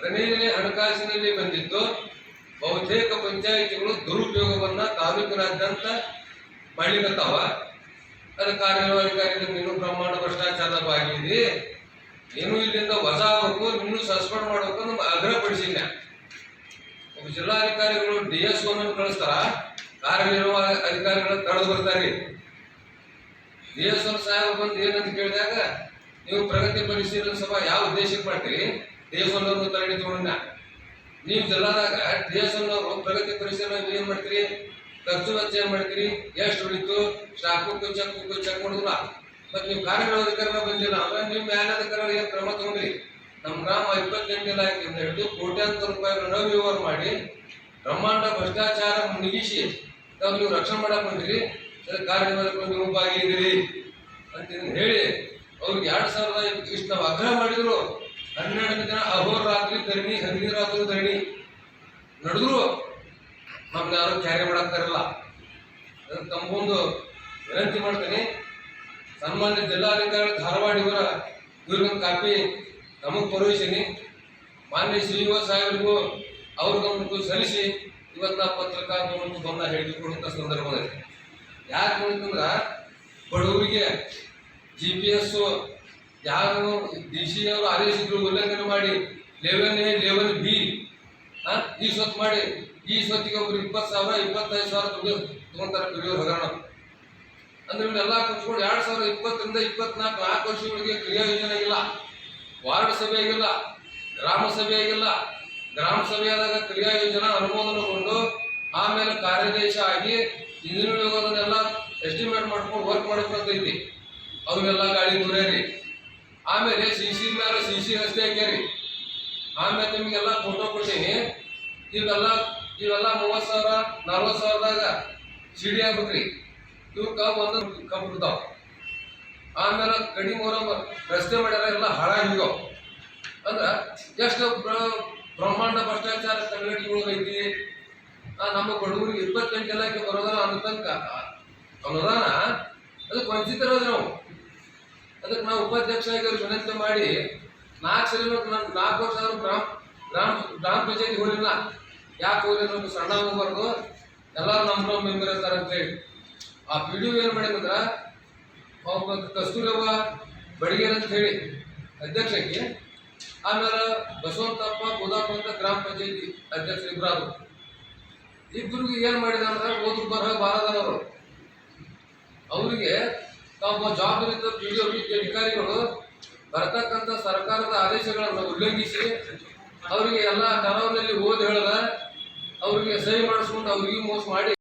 15ನೇ ಹಣಕಾಸಿನಲ್ಲಿ ಬಂದಿದ್ದು ಬಹುತೇಕ ಪಂಚಾಯಿತಿಗಳು ದುರುಪಯೋಗವನ್ನ ತಾಲೂಕಿನಾದ್ಯಂತ ಮಾಡಲಿಕ್ಕತ್ತಾವ. ಅದು ಕಾರ್ಯನಿರ್ವಹಣಾಧಿಕಾರಿಗಳು ಇನ್ನೂ ಬ್ರಹ್ಮಾಂಡ ಭ್ರಷ್ಟಾಚಾರದ ಭಾಗಿಯಿದೆ, ಏನು ಇಲ್ಲಿಂದ ವಜಾ ಆಗಬೇಕು, ಇನ್ನೂ ಸಸ್ಪೆಂಡ್ ಮಾಡಬೇಕು ಅಂತ ಆಗ್ರಹಪಡಿಸಿಲ್ಲ. ಒಬ್ಬ ಜಿಲ್ಲಾಧಿಕಾರಿಗಳು DSO ಕಳಿಸ್ತಾರ, ಕಾರ್ಯನಿರ್ವಾಹಕ ಅಧಿಕಾರಿಗಳು ತಡೆದು ಬರ್ತಾರೆ. DSO ಸಾಹೇಬ್ ಬಂದು ಏನಂತ ಕೇಳಿದಾಗ, ನೀವು ಪ್ರಗತಿ ಪರಿಶೀಲನಾ ಸಭಾ ಯಾವ ಉದ್ದೇಶಕ್ಕೆ ಮಾಡ್ತೀರಿ? DSO ತರಬೇತಿ ತಗೊಂಡ ನೀವು ಜಿಲ್ಲಾದಾಗ DSO ಪ್ರಗತಿ ಪರಿಶೀಲನೆ ಏನ್ ಮಾಡ್ತೀರಿ? ಖರ್ಚು ವೆಚ್ಚ ಏನ್ ಮಾಡ್ತೀರಿ? ಎಷ್ಟು ಉಳಿತು? ಸ್ಟಾಕ್ ಬುಕ್ ಚೆಕ್ ಮಾಡುದಿಲ್ಲ. ಮತ್ತೆ ನೀವು ಕಾರ್ಯನಿರ್ವಹಣಾಧಿಕಾರಿಗಳ ಬಂದಿಲ್ಲ ಅಂದ್ರೆ ನೀವು ಮ್ಯಾಲಾಧಿಕಾರಿಗಳು ಏನ್ ಕ್ರಮ ತಗೊಂಡ್ರಿ? ನಮ್ಮ ಗ್ರಾಮ 28 ಇಲಾಖೆಯಿಂದ ಹಿಡಿದು ಕೋಟ್ಯಾಂತರ ರೂಪಾಯಿಗಳನ್ನ ವ್ಯವಹಾರ ಮಾಡಿ ಬ್ರಹ್ಮಾಂಡ ಭ್ರಷ್ಟಾಚಾರ ಮುಗಿಸಿ ನೀವು ರಕ್ಷಣೆ ಮಾಡಕ್ ಬಂದಿರಿ. ಕಾರ್ಯನಿರ್ವಾಹಕರು ನೀವು ಭಾಗಿದ್ದೀರಿ ಅಂತ ಹೇಳಿ ಅವ್ರಿಗೆ 2000 ಇಷ್ಟು ನಾವು ಆಗ್ರಹ ಮಾಡಿದ್ರು. 12 ದಿನ ಅಹೋರಾತ್ರಿ ಧರಣಿ, ಹಗಲಿರಾತ್ರಿ ಧರಣಿ ನಡೆದ್ರು ನಮ್ಗೆ ಯಾರು ಕ್ಯಾರಿ ಮಾಡಾಕ್ತಾರಿಲ್ಲ. ಅದಕ್ಕೆ ತಮ್ಮೊಂದು ವಿನಂತಿ ಮಾಡ್ತೀನಿ, ಸನ್ಮಾನ್ಯ ಜಿಲ್ಲಾಧಿಕಾರಿ ಧಾರವಾಡ ಇವ್ರಿಗೊಂದು ಕಾಪಿ ನಮಗೆ ಕಳುಹಿಸೀನಿ. ಮಾನ್ಯ CEO ಸಾಹೇಬರಿಗೂ ಅವ್ರಿಗೊಂದು ಸಲ್ಲಿಸಿ ಇವತ್ತು ನಾ ಪತ್ರಿಕಾಗೋಷ್ಠಿ ಬಂದ ಹೇಳಿಕೊಡುವಂಥ ಸಂದರ್ಭದಲ್ಲಿ ಯಾಕೆ ನೋಡಿದ್ರೆ ಬಡವರಿಗೆ GPS ಯಾವ DC ಅವರು ಆದೇಶಿದ್ರು ಉಲ್ಲಂಘನೆ ಮಾಡಿ 11A 11B ಈ ಸ್ವತ್ತು ಮಾಡಿ ಈ ಸ್ವತ್ತಿಗೆ ಒಬ್ರು 20,000 25,000 ದುಡ್ಡು ತಗೊಂತಾರೆ ಪಿಡಿಯೋ ಹಗರಣ. ಅಂದ್ರೆ ಇವನ್ನೆಲ್ಲ ಕುತ್ಕೊಂಡು 2020ರಿಂದ 24 4 ವರ್ಷಗಳಿಗೆ ಕ್ರಿಯಾ ಯೋಜನೆ ಇಲ್ಲ, ವಾರ್ಡ್ ಸಭೆ ಆಗಿಲ್ಲ, ಗ್ರಾಮ ಸಭೆ ಆಗಿಲ್ಲ. ಗ್ರಾಮ ಸಭೆಯಾದಾಗ ಕ್ರಿಯಾ ಯೋಜನಾ ಅನುಮೋದನೆಗೊಂಡು ಆಮೇಲೆ ಕಾರ್ಯಾದೇಶ ಆಗಿ ಇಂಜಿನಿಯರ್ ಯೋಗದನ್ನೆಲ್ಲ ಎಸ್ಟಿಮೇಟ್ ಮಾಡ್ಕೊಂಡು ವರ್ಕ್ ಮಾಡಬೇಕಂತೈತಿ. ಅವನ್ನೆಲ್ಲ ಗಾಳಿ ದೂರ್ಯಾರಿ. ಆಮೇಲೆ CC ಮೇಲೆ CC ರಸ್ತೆ ಹಾಕ್ಯಾರಿ. ಆಮೇಲೆ ನಿಮಗೆಲ್ಲ ಫೋಟೋ ಕೊಟ್ಟೀನಿ. ಇವೆಲ್ಲ 30,000 40,000ದಾಗ CD ಆಗ್ಬೇಕ್ರಿ. ಇವಕ್ಕ ಒಂದು ಕಬ್ಬು ಬಿಡ್ತಾವ. ಆಮೇಲೆ ಕಡಿಮೆ ರಸ್ತೆ ಮಾಡ್ಯಾರ, ಎಲ್ಲ ಹಾಳಾಗಿದ್ದಾವ. ಅಂದ್ರ ಎಷ್ಟು ಬ್ರಹ್ಮಾಂಡ ಭ್ರಷ್ಟಾಚಾರ ಸಂಘಟನೆಗಳೈತಿ. ನಮ್ಮ ಬಡವರಿಗೆ 28 ಇಲಾಖೆ ಬರೋದನ್ನ ಅನ್ನತನಕ ಅನುದಾನ ಅದಕ್ಕೆ ವಂಚಿತರೋದು ನಾವು. ಅದಕ್ಕೆ ನಾವು ಉಪಾಧ್ಯಕ್ಷ ಆಗಿ ವಿನಂತಿ ಮಾಡಿ 4 ವರ್ಷ ಗ್ರಾಮ ಪಂಚಾಯತಿ ಹೋಗಿಲ್ಲ. ಯಾಕೆ ಹೋಗಿಲ್ಲ? ಸಣ್ಣ ಹೋಗ್ಬಾರ್ದು, ಎಲ್ಲರೂ ನಮ್ಮ ಮೆಂಬರ್ ಇರ್ತಾರೆ ಅಂತೇಳಿ ಆ PDO ಏನು ಮಾಡಿದಂದ್ರ ಕಸ್ತೂರವ್ವ ಬಡಿಗೇರ್ ಅಂತ ಹೇಳಿ ಅಧ್ಯಕ್ಷಕ್ಕೆ, ಆಮೇಲೆ ಬಸವಂತಪ್ಪ ಗೋದಾಪ ಅಂತ ಗ್ರಾಮ ಪಂಚಾಯತಿ ಅಧ್ಯಕ್ಷ ಇಬ್ಬರಾದ್ರು. ಇಬ್ಬರಿಗೆ ಏನ್ ಮಾಡಿದ ಅಂದ್ರೆ ಓದು ಬರಹ ಬಾರದವರು ಅವರಿಗೆ ತಾವು ಜವಾಬ್ದಾರಿ PDO ಅಧಿಕಾರಿಗಳು ಬರತಕ್ಕಂಥ ಸರ್ಕಾರದ ಆದೇಶಗಳನ್ನು ಉಲ್ಲಂಘಿಸಿ ಅವರಿಗೆ ಎಲ್ಲ ಕರಾವಳಿಯಲ್ಲಿ ಓದಿ ಹೇಳದ ಅವ್ರಿಗೆ ಸಹಿ ಮಾಡಿಸ್ಕೊಂಡು ಅವ್ರಿಗೆ ಮೋಸ ಮಾಡಿ